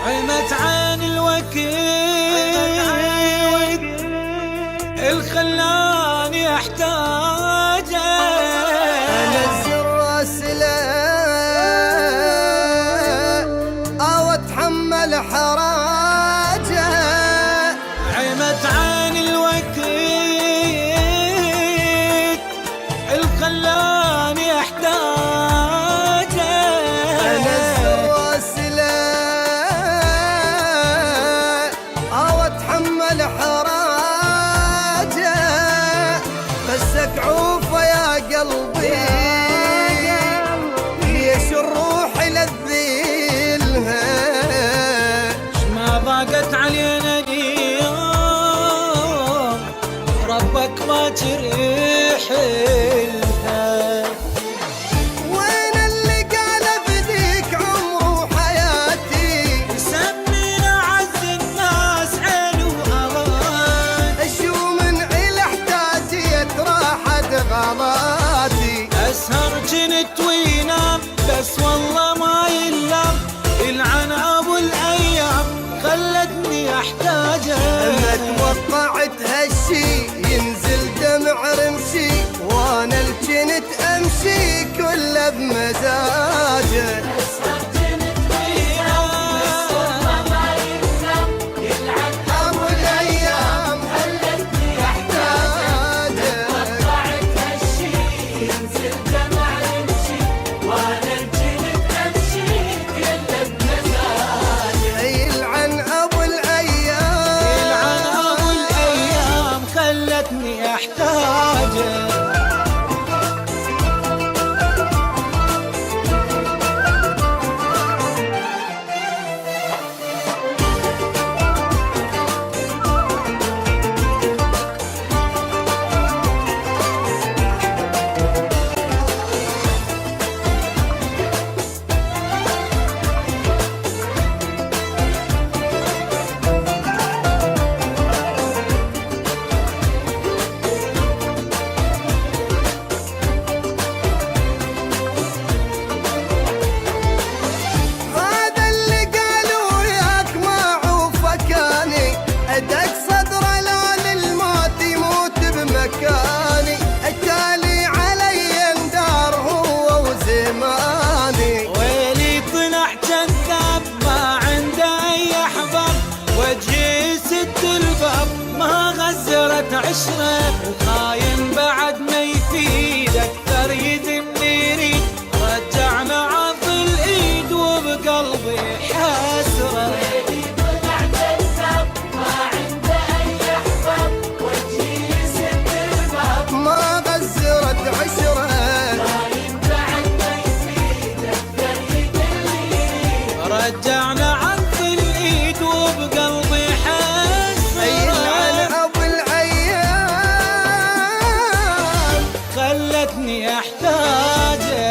عمت عين الوكيد الخلاني احتاجه، انزل راسله او اتحمل حراجه. عمت عين الوكيد الخلاني احتاجه، انزل راسله او اتحمل حراجه. بسك عوفه يا قلبي ليش الروح للذيلها. ما ضاقت علينا اليوم ربك باكر يحلها. وين اللي قال بديك عمره حياتي سمينا عز الناس عين وأمان، شو من عيل احتاجيت راحت غلاتي. أسهر جنت وينام بس والله ما يلام، يلعن أبو الأيام خلتني أحتاجه. ما توقعت هالشي ينزل دمع رمشي، وانا الجنت امشي كله بمزاجه. ابو الايام خلتني احتاجه. يلعن ابو الايام يلعن أبو الأيام خلتني أحتاجه. هذا اللي قالوا ياك ما عوفكاني، ادق صدره لا للموت يموت بمكاني. التالي علي اندار هو وزماني. ويلي طلع كذاب ما عنده أي أحباب، وجهي سد الباب ما غزرت عشرة، وخاين بعد ما يفيد أكثر يذمني يريد. رجعنا عض الإيد وبقلبي حسرة. ما غزرت عشره رجعنا عض الإيد وبقلبي يلعن حسرة. ابو الايام خلتني أحتاجه.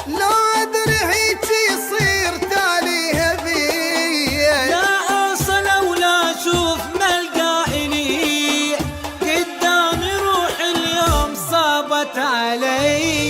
لو ادري هيك يصير تاليها بيا. لا اوصل ولا اشوف ملقى الي، قدامي روح اليوم صابت علي.